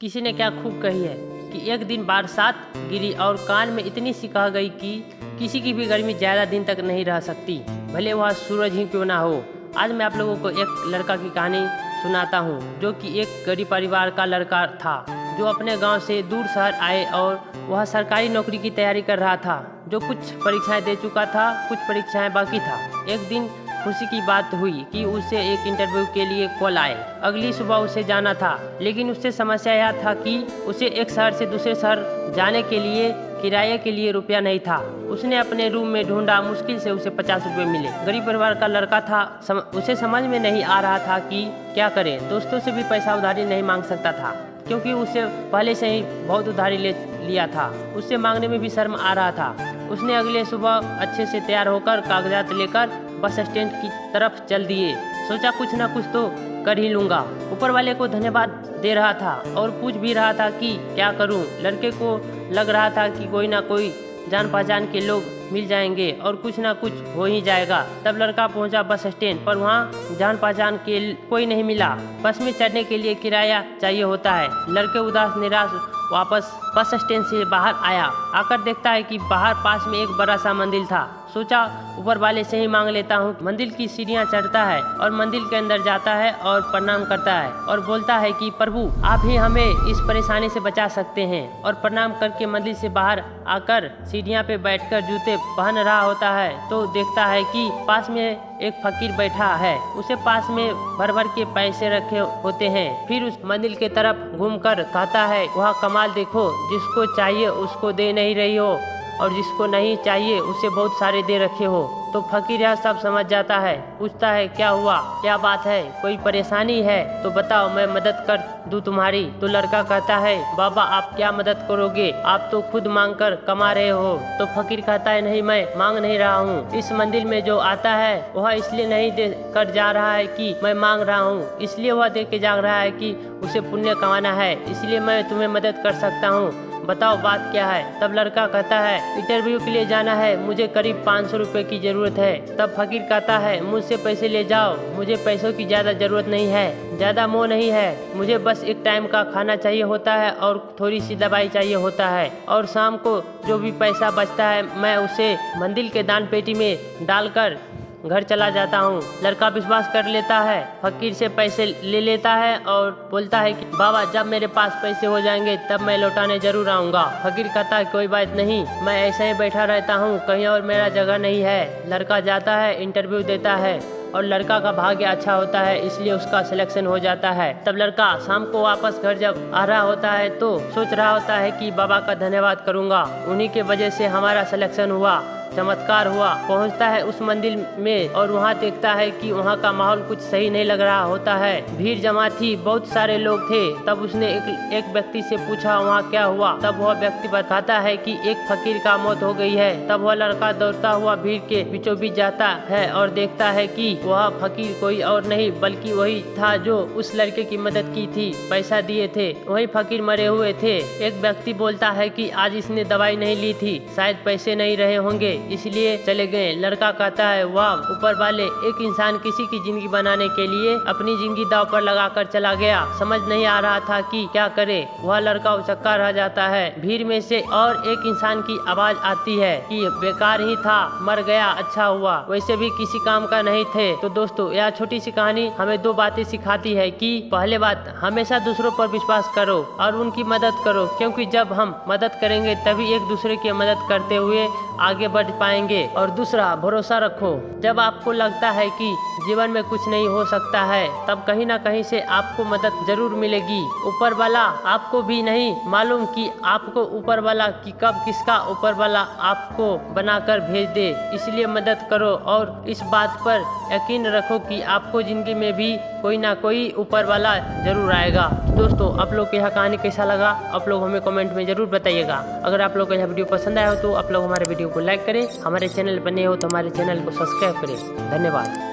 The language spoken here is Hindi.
किसी ने क्या खूब कही है कि एक दिन बरसात गिरी और कान में इतनी सी कह गई कि किसी की भी गर्मी ज़्यादा दिन तक नहीं रह सकती, भले वह सूरज ही क्यों ना हो। आज मैं आप लोगों को एक लड़का की कहानी सुनाता हूँ, जो कि एक गरीब परिवार का लड़का था, जो अपने गांव से दूर शहर आए और वह सरकारी नौकरी की तैयारी कर रहा था। जो कुछ परीक्षाएं दे चुका था, कुछ परीक्षाएं बाकी था। एक दिन खुशी की बात हुई कि उसे एक इंटरव्यू के लिए कॉल आए। अगली सुबह उसे जाना था, लेकिन उससे समस्या यह था कि उसे एक शहर से दूसरे शहर जाने के लिए किराए के लिए रुपया नहीं था। उसने अपने रूम में ढूंढा, मुश्किल से उसे 50 रुपये मिले। गरीब परिवार का लड़का था, उसे समझ में नहीं आ रहा था कि क्या करे। दोस्तों से भी पैसा उधारी नहीं मांग सकता था, क्योंकि उसे पहले से ही बहुत उधारी ले लिया था। उससे मांगने में भी शर्म आ रहा था। उसने अगले सुबह अच्छे से तैयार होकर कागजात लेकर बस स्टैंड की तरफ चल दिए। सोचा कुछ ना कुछ तो कर ही लूँगा। ऊपर वाले को धन्यवाद दे रहा था और पूछ भी रहा था कि क्या करूं। लड़के को लग रहा था कि कोई ना कोई जान पहचान के लोग मिल जाएंगे और कुछ ना कुछ हो ही जाएगा। तब लड़का पहुंचा बस स्टैंड पर। वहां जान पहचान के कोई नहीं मिला। बस में चढ़ने के लिए किराया चाहिए होता है। लड़के उदास निराश वापस बस स्टैंड से बाहर आया। आकर देखता है कि बाहर पास में एक बड़ा सा मंदिर था। सोचा ऊपर वाले से ही मांग लेता हूँ। मंदिर की सीढ़ियाँ चढ़ता है और मंदिर के अंदर जाता है और प्रणाम करता है और बोलता है कि प्रभु, आप ही हमें इस परेशानी से बचा सकते हैं। और प्रणाम करके मंदिर से बाहर आकर सीढ़ियाँ पे बैठकर जूते पहन रहा होता है तो देखता है कि पास में एक फकीर बैठा है। उसे पास में भर भर के पैसे रखे होते हैं। फिर उस मंदिर के तरफ घूमकर कहता है, वह कमाल देखो, जिसको चाहिए उसको दे नहीं रही हो और जिसको नहीं चाहिए उसे बहुत सारे दे रखे हो। तो फकीर यह सब समझ जाता है। पूछता है, क्या हुआ, क्या बात है, कोई परेशानी है तो बताओ, मैं मदद कर दूं तुम्हारी। तो लड़का कहता है, बाबा आप क्या मदद करोगे, आप तो खुद मांग कर कमा रहे हो। तो फकीर कहता है, नहीं, मैं मांग नहीं रहा हूँ। इस मंदिर में जो आता है वह इसलिए नहीं दे कर जा रहा है कि मैं मांग रहा हूँ, इसलिए वह दे के जा रहा है कि उसे पुण्य कमाना है। इसलिए मैं तुम्हें मदद कर सकता हूँ, बताओ बात क्या है। तब लड़का कहता है, इंटरव्यू के लिए जाना है, मुझे करीब 500 रुपए की जरूरत है। तब फकीर कहता है, मुझसे पैसे ले जाओ, मुझे पैसों की ज़्यादा जरूरत नहीं है, ज़्यादा मोह नहीं है। मुझे बस एक टाइम का खाना चाहिए होता है और थोड़ी सी दवाई चाहिए होता है। और शाम को जो भी पैसा बचता है मैं उसे मंदिर के दान पेटी में डालकर घर चला जाता हूँ। लड़का विश्वास कर लेता है, फकीर से पैसे ले लेता है और बोलता है कि बाबा, जब मेरे पास पैसे हो जाएंगे तब मैं लौटाने जरूर आऊँगा। फकीर कहता है, कोई बात नहीं, मैं ऐसे ही बैठा रहता हूँ, कहीं और मेरा जगह नहीं है। लड़का जाता है, इंटरव्यू देता है और लड़का का भाग्य अच्छा होता है, इसलिए उसका सिलेक्शन हो जाता है। तब लड़का शाम को वापस घर जब आ रहा होता है तो सोच रहा होता है कि बाबा का धन्यवाद करूँगा, उन्हीं के वजह से हमारा सिलेक्शन हुआ, चमत्कार हुआ। पहुंचता है उस मंदिर में और वहां देखता है कि वहां का माहौल कुछ सही नहीं लग रहा होता है। भीड़ जमा थी, बहुत सारे लोग थे। तब उसने एक व्यक्ति से पूछा, वहां क्या हुआ। तब वह व्यक्ति बताता है कि एक फकीर का मौत हो गई है। तब वह लड़का दौड़ता हुआ भीड़ के बीचों बीच जाता है और देखता है कि वह फकीर कोई और नहीं बल्कि वही था जो उस लड़के की मदद की थी, पैसा दिए थे। वही फकीर मरे हुए थे। एक व्यक्ति बोलता है कि आज इसने दवाई नहीं ली थी, शायद पैसे नहीं रहे होंगे इसलिए चले गए। लड़का कहता है, वाह, ऊपर वाले, एक इंसान किसी की जिंदगी बनाने के लिए अपनी जिंदगी दांव पर लगाकर चला गया। समझ नहीं आ रहा था कि क्या करे। वह लड़का उचक्का रह जाता है। भीड़ में से और एक इंसान की आवाज आती है कि बेकार ही था, मर गया, अच्छा हुआ, वैसे भी किसी काम का नहीं थे। तो दोस्तों, यह छोटी सी कहानी हमें दो बातें सिखाती है कि पहले बात, हमेशा दूसरों पर विश्वास करो और उनकी मदद करो, क्योंकि जब हम मदद करेंगे तभी एक दूसरे की मदद करते हुए आगे बढ़ पाएंगे। और दूसरा, भरोसा रखो। जब आपको लगता है कि जीवन में कुछ नहीं हो सकता है, तब कहीं ना कहीं से आपको मदद जरूर मिलेगी। ऊपर वाला आपको भी नहीं मालूम कि आपको ऊपर वाला कि कब किसका ऊपर वाला आपको बनाकर भेज दे। इसलिए मदद करो और इस बात पर यकीन रखो कि आपको जिंदगी में भी कोई ना कोई ऊपर वाला जरूर आएगा। दोस्तों, आप लोग को यह कहानी कैसा लगा आप लोग हमें कमेंट में जरूर बताइएगा। अगर आप लोग को यह वीडियो पसंद आया हो तो आप लोग हमारे वीडियो को लाइक करें, हमारे चैनल पर नए हो तो हमारे चैनल को सब्सक्राइब करें। धन्यवाद।